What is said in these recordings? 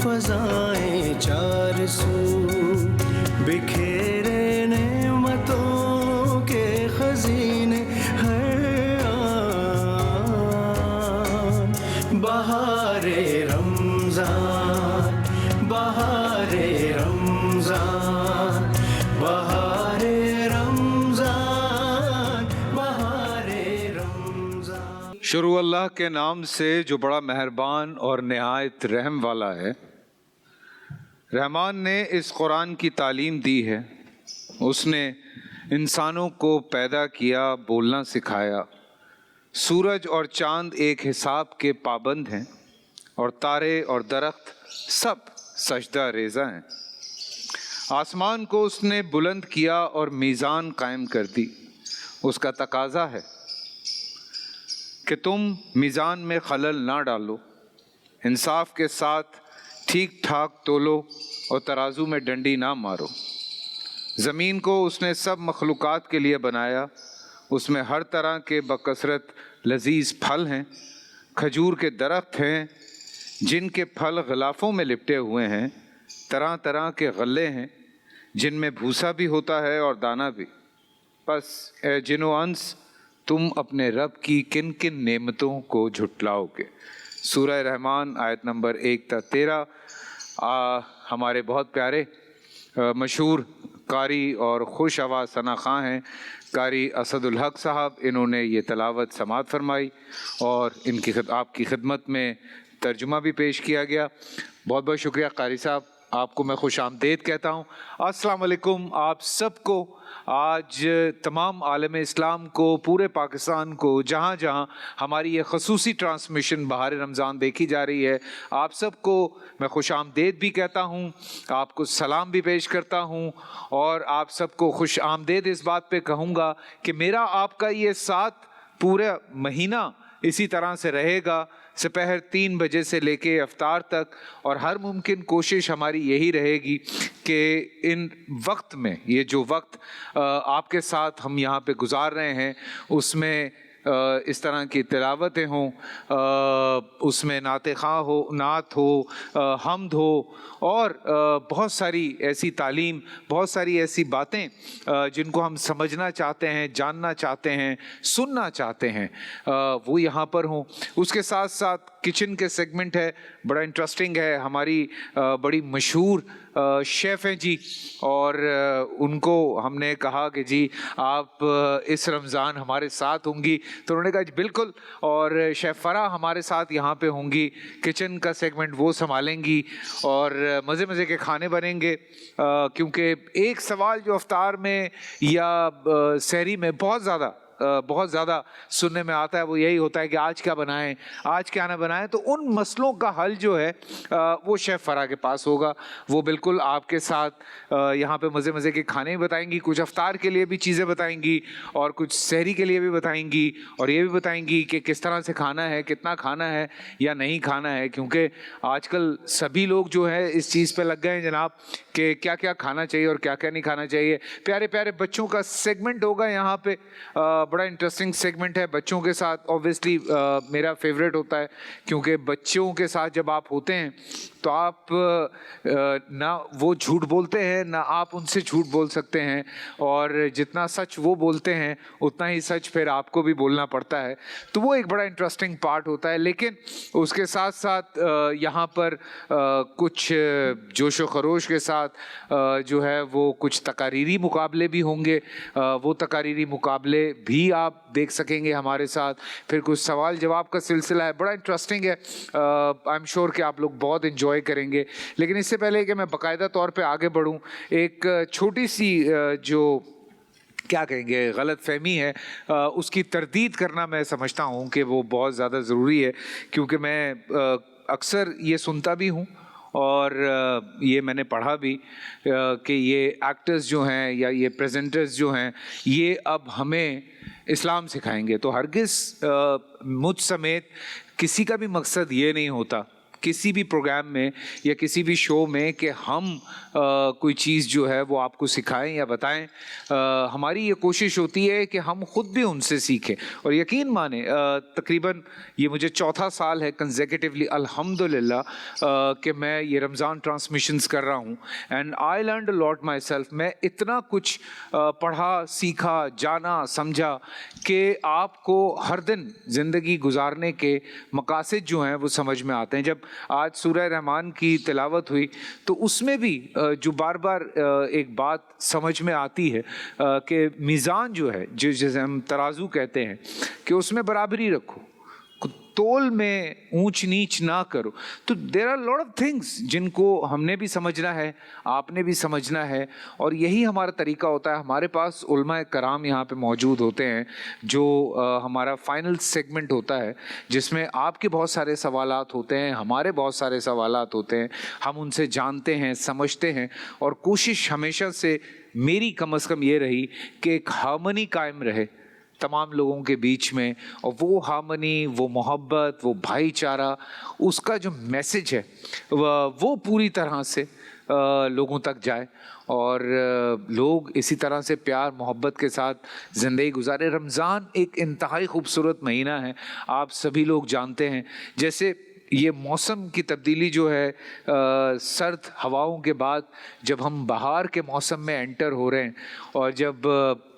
फ़ज़ाएं चार सू, बिखेरे नेमतों के खजीने हर आन। बहारे रमज़ान, बहारे रमज़ान, बहारे रमज़ान, बहारे रमज़ान। शुरू अल्लाह के नाम से जो बड़ा मेहरबान और निहायत रहम वाला है। रहमान ने इस कुरान की तालीम दी है। उसने इंसानों को पैदा किया, बोलना सिखाया। सूरज और चांद एक हिसाब के पाबंद हैं और तारे और दरख्त सब सजदा रेज़ा हैं। आसमान को उसने बुलंद किया और मीज़ान कायम कर दी। उसका तकाजा है कि तुम मीज़ान में खलल ना डालो, इंसाफ के साथ ठीक ठाक तोलो और तराजू में डंडी ना मारो। ज़मीन को उसने सब मखलूक़ात के लिए बनाया। उसमें हर तरह के बकसरत लजीज फल हैं। खजूर के दरख्त हैं जिनके फल ग़िलाफ़ों में लिपटे हुए हैं। तरह तरह के गल्ले हैं जिनमें भूसा भी होता है और दाना भी। बस ए जिनो अंस, तुम अपने रब की किन किन नेमतों को झुटलाओगे। सूरह रहमान आयत नंबर 1 से 13। हमारे बहुत प्यारे मशहूर कारी और खुश आवाज़ सना खां हैं कारी असदुल हक साहब। इन्होंने ये तलावत समात फरमाई और इनकी आपकी खिदमत में तर्जुमा भी पेश किया गया। बहुत बहुत शुक्रिया कारी साहब, आपको मैं खुश आमदीद कहता हूँ। अस्सलाम वालेकुम आप सबको। आज तमाम आलम इस्लाम को, पूरे पाकिस्तान को, जहाँ जहाँ हमारी ये खसूसी ट्रांसमिशन बहार रमज़ान देखी जा रही है, आप सबको मैं खुश आमदीद भी कहता हूँ, आपको सलाम भी पेश करता हूँ और आप सबको खुश आमदीद इस बात पे कहूँगा कि मेरा आपका ये साथ पूरा महीना इसी तरह से रहेगा, दोपहर 3 बजे से लेके इफ्तार तक। और हर मुमकिन कोशिश हमारी यही रहेगी कि इन वक्त में, ये जो वक्त आपके साथ हम यहाँ पे गुजार रहे हैं, उसमें इस तरह की तिलावतें हों, उसमें नात ख़ां हो, नात हो, हम्द हो और बहुत सारी ऐसी तालीम, बहुत सारी ऐसी बातें जिनको हम समझना चाहते हैं, जानना चाहते हैं, सुनना चाहते हैं, वो यहाँ पर हों। उसके साथ साथ किचन के सेगमेंट है, बड़ा इंटरेस्टिंग है। हमारी बड़ी मशहूर शेफ़ हैं जी, और उनको हमने कहा कि जी आप इस रमज़ान हमारे साथ होंगी, तो उन्होंने कहा जी बिल्कुल। और शेफ़ फ़रा हमारे साथ यहाँ पे होंगी, किचन का सेगमेंट वो संभालेंगी और मज़े मज़े के खाने बनेंगे। क्योंकि एक सवाल जो अफ्तार में या सहरी में बहुत ज़्यादा सुनने में आता है, वो यही होता है कि आज क्या बनाएं, आज क्या ना बनाएं। तो उन मसलों का हल जो है वो शेफ़ फ़रा के पास होगा। वो बिल्कुल आपके साथ यहाँ पे मज़े मज़े के खाने भी बताएंगी, कुछ अफ्तार के लिए भी चीज़ें बताएंगी और कुछ सहरी के लिए भी बताएंगी, और ये भी बताएंगी कि किस तरह से खाना है, कितना खाना है या नहीं खाना है। क्योंकि आजकल सभी लोग जो है इस चीज़ पे लग गए हैं जनाब कि क्या क्या खाना चाहिए और क्या क्या नहीं खाना चाहिए। प्यारे प्यारे बच्चों का सेगमेंट होगा यहाँ पे, बड़ा इंटरेस्टिंग सेगमेंट है बच्चों के साथ। ऑब्वियसली मेरा फेवरेट होता है, क्योंकि बच्चों के साथ जब आप होते हैं तो आप ना वो झूठ बोलते हैं ना आप उनसे झूठ बोल सकते हैं, और जितना सच वो बोलते हैं उतना ही सच फिर आपको भी बोलना पड़ता है। तो वो एक बड़ा इंटरेस्टिंग पार्ट होता है। लेकिन उसके साथ साथ यहाँ पर कुछ जोश व खरोश के साथ जो है वो कुछ तकारीरी मुकाबले भी होंगे। वो तकारीरी मुकाबले भी आप देख सकेंगे हमारे साथ। फिर कुछ सवाल जवाब का सिलसिला है, बड़ा इंटरेस्टिंग है। आई एम श्योर कि आप लोग बहुत इंजॉय करेंगे। लेकिन इससे पहले कि मैं बाकायदा तौर पे आगे बढ़ूं, एक छोटी सी जो क्या कहेंगे गलत फहमी है, उसकी तरदीद करना मैं समझता हूं कि वो बहुत ज़्यादा ज़रूरी है। क्योंकि मैं अक्सर ये सुनता भी हूं और ये मैंने पढ़ा भी कि ये एक्टर्स जो हैं या ये प्रेजेंटर्स जो हैं ये अब हमें इस्लाम सिखाएंगे। तो हरगिज़ मुझ समेत किसी का भी मकसद ये नहीं होता किसी भी प्रोग्राम में या किसी भी शो में कि हम कोई चीज़ जो है वो आपको सिखाएं या बताएं। हमारी ये कोशिश होती है कि हम खुद भी उनसे सीखें। और यकीन माने तकरीबन ये मुझे चौथा साल है कंसेक्यूटिवली अल्हम्दुलिल्लाह कि मैं ये रमज़ान ट्रांसमिशंस कर रहा हूँ, and I learned a lot my self. मैं इतना कुछ पढ़ा, सीखा, जाना, समझा कि आपको हर दिन ज़िंदगी गुजारने के मकासद जो हैं वो समझ में आते हैं। जब आज सूरह रहमान की तिलावत हुई तो उसमें भी जो बार बार एक बात समझ में आती है कि मीज़ान जो है, जिसे हम तराजू कहते हैं, कि उसमें बराबरी रखो, तोल में ऊंच नीच ना करो। तो there are lot of things जिनको हमने भी समझना है, आपने भी समझना है, और यही हमारा तरीका होता है। हमारे पास उलमा कराम यहाँ पे मौजूद होते हैं, जो हमारा फाइनल सेगमेंट होता है जिसमें आपके बहुत सारे सवालात होते हैं, हमारे बहुत सारे सवालात होते हैं, हम उनसे जानते हैं, समझते हैं। और कोशिश हमेशा से मेरी कम से कम ये रही कि एक हार्मनी कायम रहे तमाम लोगों के बीच में, और वो हार्मनी, वो मोहब्बत, वो भाईचारा, उसका जो मैसेज है वो पूरी तरह से लोगों तक जाए और लोग इसी तरह से प्यार मोहब्बत के साथ ज़िंदगी गुजारे। रमज़ान एक इंतहाई खूबसूरत महीना है, आप सभी लोग जानते हैं। जैसे ये मौसम की तब्दीली जो है, सर्द हवाओं के बाद जब हम बहार के मौसम में एंटर हो रहे हैं, और जब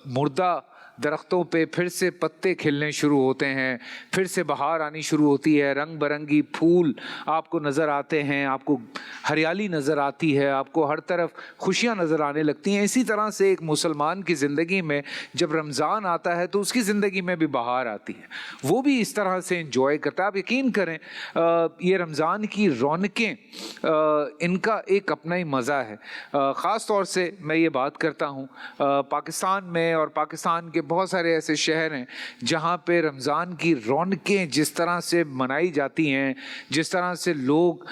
मुर्दा दरख्तों पे फिर से पत्ते खिलने शुरू होते हैं, फिर से बहार आनी शुरू होती है, रंग बिरंगी फूल आपको नज़र आते हैं, आपको हरियाली नज़र आती है, आपको हर तरफ खुशियाँ नज़र आने लगती हैं। इसी तरह से एक मुसलमान की ज़िंदगी में जब रमज़ान आता है तो उसकी ज़िंदगी में भी बहार आती है, वो भी इस तरह से इंजॉय करता है। आप यकीन करें, ये रमज़ान की रौनकें, इनका एक अपना ही मज़ा है। ख़ास तौर से मैं ये बात करता हूँ पाकिस्तान में, और पाकिस्तान के बहुत सारे ऐसे शहर हैं जहाँ पे रमज़ान की रौनकें जिस तरह से मनाई जाती हैं, जिस तरह से लोग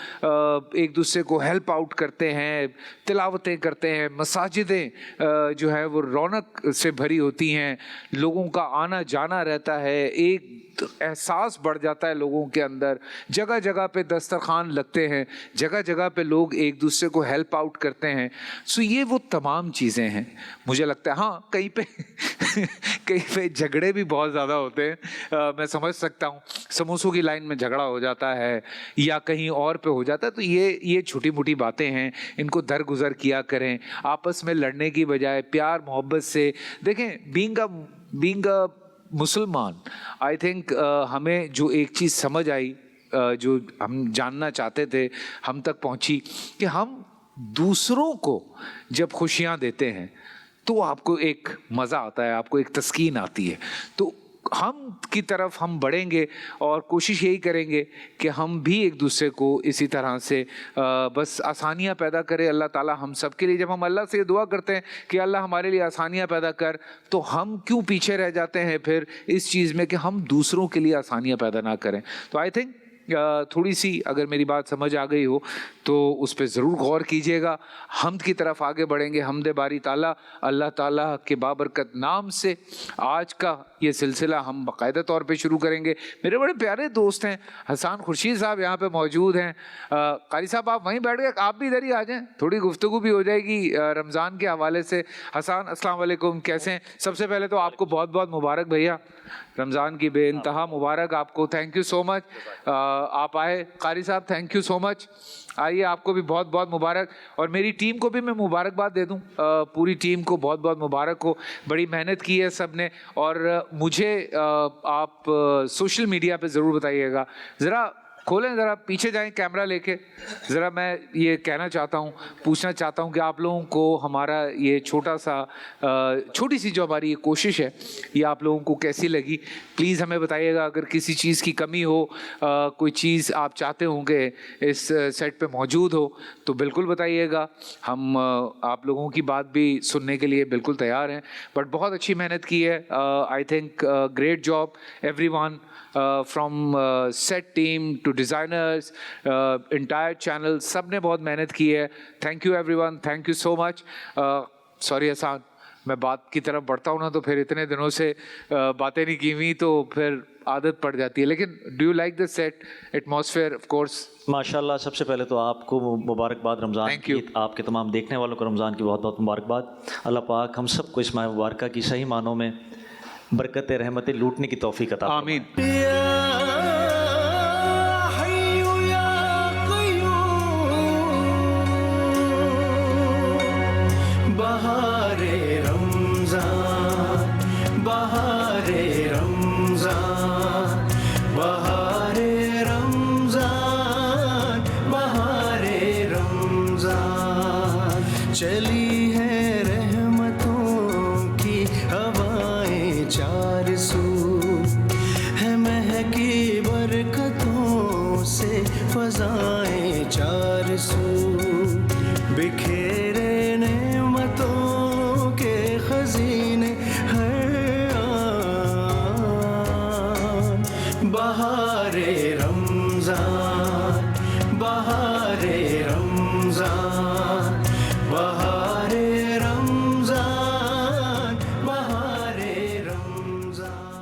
एक दूसरे को हेल्प आउट करते हैं, तिलावतें करते हैं, मसाजिदें जो है वो रौनक से भरी होती हैं, लोगों का आना जाना रहता है, एक एहसास बढ़ जाता है लोगों के अंदर। जगह जगह पे दस्तरखान लगते हैं, जगह जगह पे लोग एक दूसरे को हेल्प आउट करते हैं। सो ये वो तमाम चीज़ें हैं। मुझे लगता है हाँ, कहीं पे कहीं पे झगड़े भी बहुत ज़्यादा होते हैं, मैं समझ सकता हूँ। समोसों की लाइन में झगड़ा हो जाता है या कहीं और पे हो जाता है, तो ये छोटी मोटी बातें हैं, इनको दरगुजर किया करें। आपस में लड़ने की बजाय प्यार मोहब्बत से देखें। बीइंग अ मुसलमान, आई थिंक हमें जो एक चीज़ समझ आई, जो हम जानना चाहते थे, हम तक पहुंची, कि हम दूसरों को जब खुशियां देते हैं तो आपको एक मज़ा आता है, आपको एक तस्कीन आती है। तो हम की तरफ हम बढ़ेंगे और कोशिश यही करेंगे कि हम भी एक दूसरे को इसी तरह से बस आसानियाँ पैदा करें। अल्लाह ताला हम सब के लिए, जब हम अल्लाह से दुआ करते हैं कि अल्लाह हमारे लिए आसानियाँ पैदा कर, तो हम क्यों पीछे रह जाते हैं फिर इस चीज़ में कि हम दूसरों के लिए आसानियाँ पैदा ना करें। तो आई थिंक थोड़ी सी अगर मेरी बात समझ आ गई हो तो उस पर ज़रूर गौर कीजिएगा। हम्द की तरफ आगे बढ़ेंगे। हम्द बारी ताला, अल्लाह ताला के बाबरकत नाम से आज का ये सिलसिला हम बाकायदा तौर पे शुरू करेंगे। मेरे बड़े प्यारे दोस्त हैं हसन खुर्शीद साहब यहाँ पे मौजूद हैं। कारी साहब आप वहीं बैठ गए, आप भी इधर ही आ जाएं, थोड़ी गुफ्तगू भी हो जाएगी रमज़ान के हवाले से। हसन अस्सलाम वालेकुम, कैसे हैं? सबसे पहले तो आपको बहुत बहुत मुबारक भैया, रमज़ान की बेइंतहा मुबारक आपको। थैंक यू सो मच आप आए। कारी साहब थैंक यू सो मच, आइए आपको भी बहुत बहुत मुबारक। और मेरी टीम को भी मैं मुबारकबाद दे दूं, पूरी टीम को बहुत बहुत मुबारक हो, बड़ी मेहनत की है सब ने। और मुझे आप सोशल मीडिया पे ज़रूर बताइएगा, ज़रा खोलें, ज़रा पीछे जाएं कैमरा लेके। ज़रा मैं ये कहना चाहता हूँ, पूछना चाहता हूँ कि आप लोगों को हमारा ये छोटी सी जो हमारी ये कोशिश है, ये आप लोगों को कैसी लगी? प्लीज़ हमें बताइएगा। अगर किसी चीज़ की कमी हो, कोई चीज़ आप चाहते होंगे इस सेट पे मौजूद हो, तो बिल्कुल बताइएगा। हम आप लोगों की बात भी सुनने के लिए बिल्कुल तैयार हैं। बट बहुत अच्छी मेहनत की है। I think great job everyone, from set team to designers, entire channel, सब ने बहुत मेहनत की है। Thank you everyone, thank you so much. Sorry Hasan, मैं बात की तरफ बढ़ता हूँ ना तो फिर इतने दिनों से बातें नहीं की हुई तो फिर आदत पड़ जाती है। लेकिन do you like the set atmosphere? Of course माशाल्लाह, सबसे पहले तो आपको मुबारकबाद रमज़ान Thank की, you. आपके तमाम देखने वालों को रमज़ान की बहुत बहुत मुबारकबाद। अल्लाह पाक हम सबको इस माह मुबारक की सही मानों में बरकत रहमतें लूटने की तौफीक अता फरमाए। आमीन। हय्यु या क़य्यूम, बहारे रमज़ान, बहारे रमज़ान, बहारे रमज़ान, बहारे रमज़ान। चली है रहमतों की हवाएं चार सू, है महकी बरकतों से फज़ाएं चार सू, बिखेरे नेमतों के खजीने हर आन, बहारे रमज़ान,